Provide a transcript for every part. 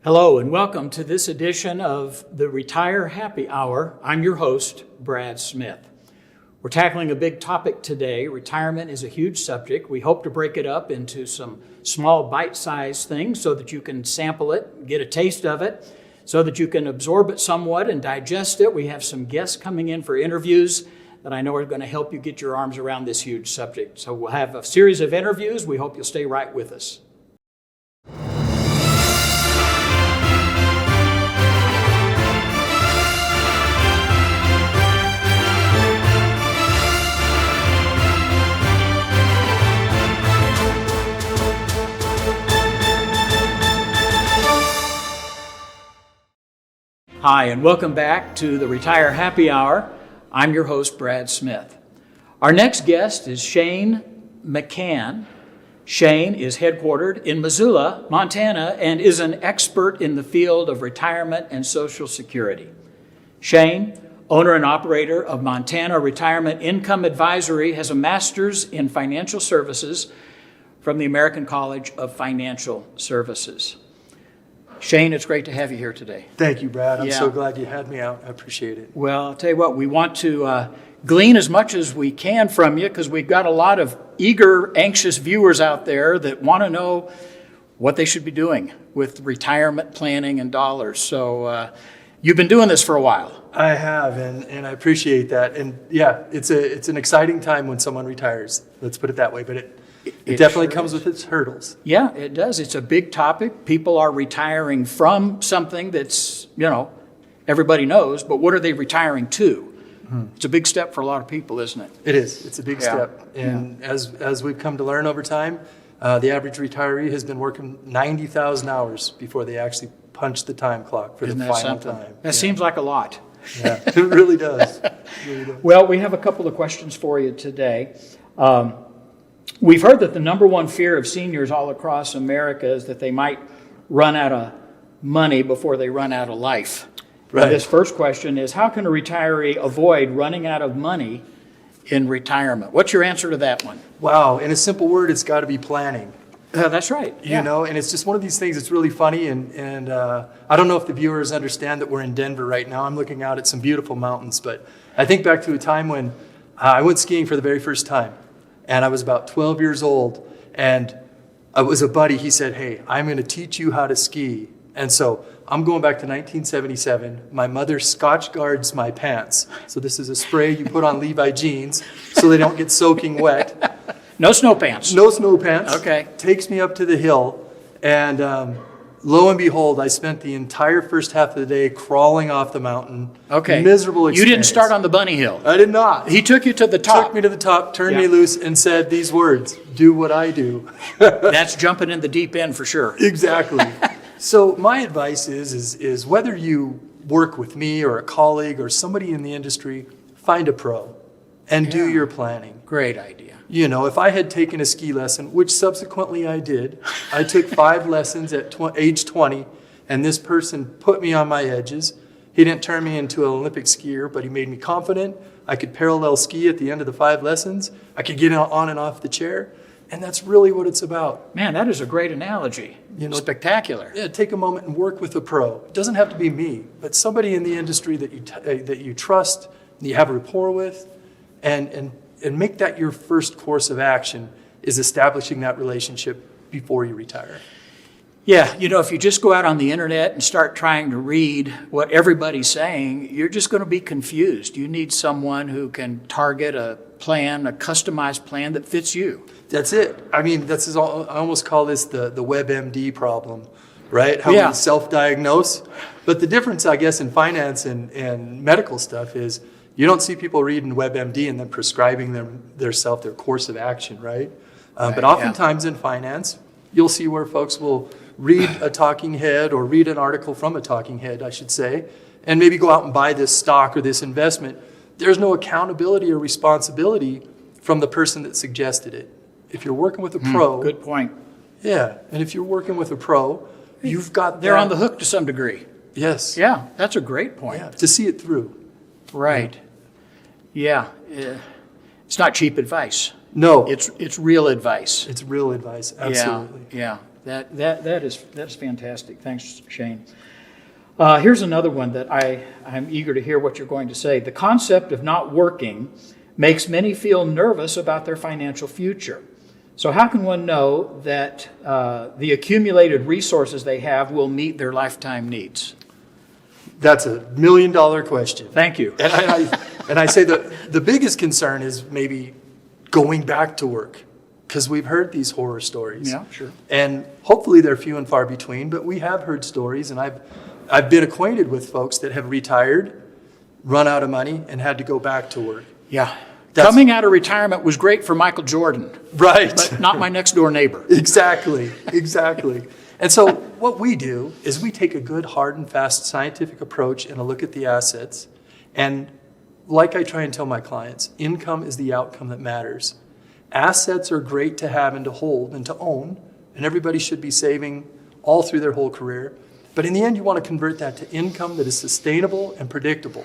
Hello and welcome to this edition of the Retire Happy Hour. I'm your host, Brad Smith. We're tackling a big topic today. Retirement is a huge subject. We hope to break it up into some small bite-sized things so that you can sample it, get a taste of it, so that you can absorb it somewhat and digest it. We have some guests coming in for interviews that I know are going to help you get your arms around this huge subject. So we'll have a series of interviews. We hope you'll stay right with us. Hi, and welcome back to the Retire Happy Hour. I'm your host, Brad Smith. Our next guest is Shane McCann. Shane is headquartered in Missoula, Montana, and is an expert in the field of retirement and Social Security. Shane, owner and operator of Montana Retirement Income Advisory, has a master's in financial services from the American College of Financial Services. Shane, it's great to have you here today. Thank you, Brad. I'm so glad you had me out. I appreciate it. Well, I'll tell you what, we want to glean as much as we can from you because we've got a lot of eager, anxious viewers out there that want to know what they should be doing with retirement planning and dollars. So you've been doing this for a while. I have, and I appreciate that. And yeah, it's an exciting time when someone retires. Let's put it that way. But it definitely sure comes is. with its hurdles. Yeah, it does. It's a big topic. People are retiring from something that's, everybody knows, but what are they retiring to? Mm-hmm. It's a big step for a lot of people, isn't it? It is. It's a big step. And as we've come to learn over time, the average retiree has been working 90,000 hours before they actually punch the time clock for the final time. That seems like a lot. Yeah, it really does. Well, we have a couple of questions for you today. We've heard that the number one fear of seniors all across America is that they might run out of money before they run out of life. Right. This first question is, how can a retiree avoid running out of money in retirement? What's your answer to that one? Wow, in a simple word, it's got to be planning. That's right. And it's just one of these things that's really funny. And I don't know if the viewers understand that we're in Denver right now. I'm looking out at some beautiful mountains. But I think back to a time when I went skiing for the very first time. And I was about 12 years old. And it was a buddy. He said, "Hey, I'm going to teach you how to ski." And so I'm going back to 1977. My mother Scotch guards my pants. So this is a spray you put on Levi jeans so they don't get soaking wet. No snow pants. No snow pants. Okay. Takes me up to the hill, and lo and behold, I spent the entire first half of the day crawling off the mountain. Okay. Miserable experience. You didn't start on the bunny hill. I did not. He took you to the top. Took me to the top, turned me loose, and said these words: "Do what I do." That's jumping in the deep end for sure. Exactly. So my advice is whether you work with me or a colleague or somebody in the industry, find a pro and do your planning. Great idea. If I had taken a ski lesson, which subsequently I did, I took 5 lessons at age 20, and this person put me on my edges. He didn't turn me into an Olympic skier, but he made me confident. I could parallel ski at the end of the 5 lessons. I could get on and off the chair, and that's really what it's about. Man, that is a great analogy. Spectacular. Yeah, take a moment and work with a pro. It doesn't have to be me, but somebody in the industry that you trust, that you have a rapport with, and make that your first course of action is establishing that relationship before you retire. Yeah, if you just go out on the internet and start trying to read what everybody's saying, you're just going to be confused. You need someone who can target a plan, a customized plan that fits you. That's it. I mean, I almost call this the WebMD problem, right? How we self-diagnose. But the difference, I guess, in finance and medical stuff is you don't see people reading WebMD and then prescribing their course of action, right? But oftentimes in finance, you'll see where folks will read a talking head or read an article from a talking head, I should say, and maybe go out and buy this stock or this investment. There's no accountability or responsibility from the person that suggested it. If you're working with a pro... Good point. Yeah, and if you're working with a pro, you've got They're on the hook to some degree. Yes. Yeah, that's a great point. Yeah, to see it through. Right. Yeah. It's not cheap advice. No. It's real advice. It's real advice, absolutely. Yeah. That's fantastic. Thanks, Shane. Here's another one that I'm eager to hear what you're going to say. The concept of not working makes many feel nervous about their financial future. So how can one know that the accumulated resources they have will meet their lifetime needs? That's $1 million question. Thank you. And I say that the biggest concern is maybe going back to work, because we've heard these horror stories. Yeah, sure. And hopefully they're few and far between, but we have heard stories, and I've been acquainted with folks that have retired, run out of money, and had to go back to work. Yeah. Coming out of retirement was great for Michael Jordan. Right. But not my next door neighbor. Exactly. And so what we do is we take a good, hard and fast scientific approach and a look at the assets. And like I try and tell my clients, income is the outcome that matters. Assets are great to have and to hold and to own, and everybody should be saving all through their whole career. But in the end, you want to convert that to income that is sustainable and predictable,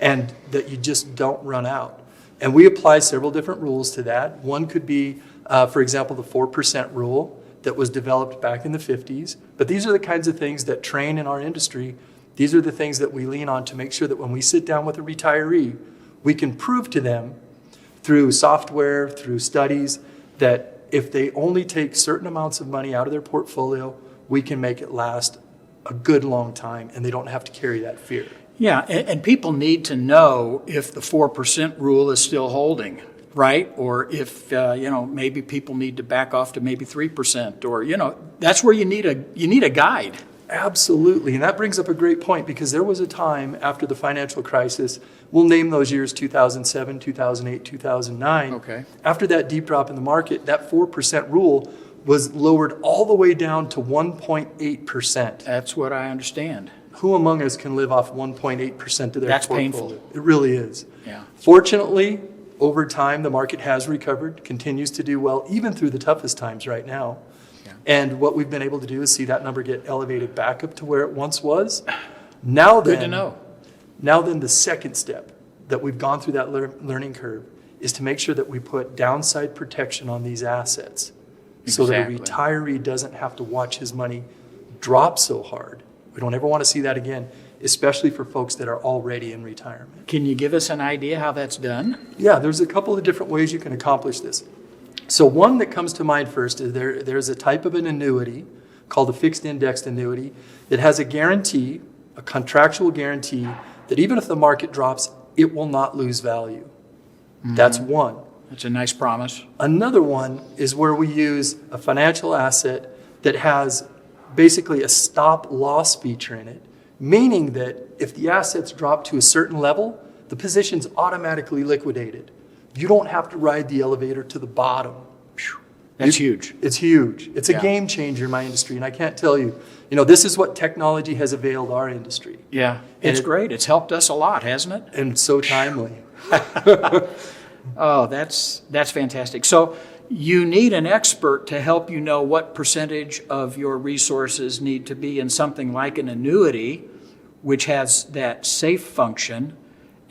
and that you just don't run out. And we apply several different rules to that. One could be, for example, the 4% rule that was developed back in the 50s. But these are the kinds of things that train in our industry. These are the things that we lean on to make sure that when we sit down with a retiree, we can prove to them through software, through studies, that if they only take certain amounts of money out of their portfolio, we can make it last a good long time, and they don't have to carry that fear. Yeah, and people need to know if the 4% rule is still holding, right? Or if, maybe people need to back off to maybe 3%, or, that's where you need a guide. Absolutely, and that brings up a great point, because there was a time after the financial crisis, we'll name those years 2007, 2008, 2009. Okay. After that deep drop in the market, that 4% rule was lowered all the way down to 1.8%. That's what I understand. Who among us can live off 1.8% of their That's portfolio? painful. It really is. Yeah. Fortunately, over time, the market has recovered, continues to do well, even through the toughest times right now. Yeah. And what we've been able to do is see that number get elevated back up to where it once was. Now then, Good to know. Now then, the second step that we've gone through that learning curve is to make sure that we put downside protection on these assets, so that a Exactly. retiree doesn't have to watch his money drop so hard. We don't ever want to see that again, especially for folks that are already in retirement. Can you give us an idea how that's done? Yeah, there's a couple of different ways you can accomplish this. So one that comes to mind first is there's a type of an annuity called a fixed indexed annuity that has a guarantee, a contractual guarantee, that even if the market drops, it will not lose value. Mm-hmm. That's one. That's a nice promise. Another one is where we use a financial asset that has basically a stop loss feature in it, meaning that if the assets drop to a certain level, the position's automatically liquidated. You don't have to ride the elevator to the bottom. That's huge. It's huge. It's a Yeah. game changer in my industry, and I can't tell you, this is what technology has availed our industry. Yeah, it's great. It's helped us a lot, hasn't it? And so timely. Oh, that's fantastic. So you need an expert to help you know what percentage of your resources need to be in something like an annuity, which has that safe function,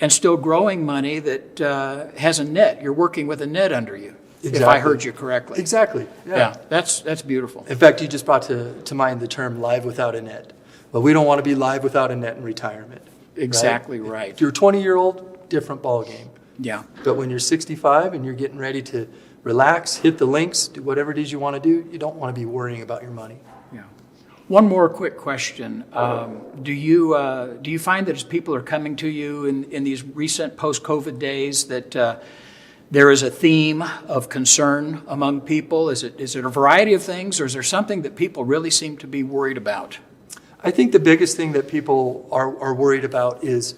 and still growing money that has a net. You're working with a net under you, Exactly. if I heard you correctly. Exactly. Yeah, that's beautiful. In fact, you just brought to mind the term live without a net. But we don't want to be live without a net in retirement. Exactly right. If you're 20-year-old, different ballgame. Yeah. But when you're 65 and you're getting ready to relax, hit the links, do whatever it is you want to do, you don't want to be worrying about your money. Yeah. One more quick question. Do you find that as people are coming to you in these recent post-COVID days that there is a theme of concern among people? Is it a variety of things, or is there something that people really seem to be worried about? I think the biggest thing that people are worried about is,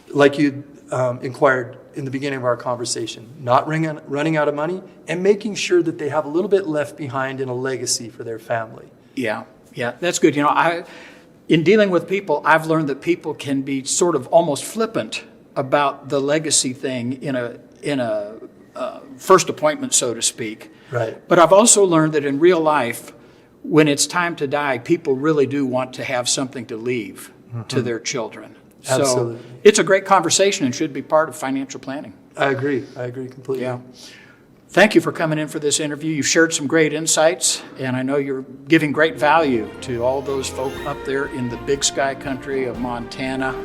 like you inquired in the beginning of our conversation, not running out of money, and making sure that they have a little bit left behind in a legacy for their family. Yeah, that's good. In dealing with people, I've learned that people can be sort of almost flippant about the legacy thing in a first appointment, so to speak. Right. But I've also learned that in real life, when it's time to die, people really do want to have something to leave to their children. Absolutely. So it's a great conversation and should be part of financial planning. I agree completely. Yeah. Thank you for coming in for this interview. You've shared some great insights, and I know you're giving great value to all those folk up there in the Big Sky country of Montana.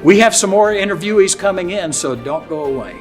We have some more interviewees coming in, so don't go away.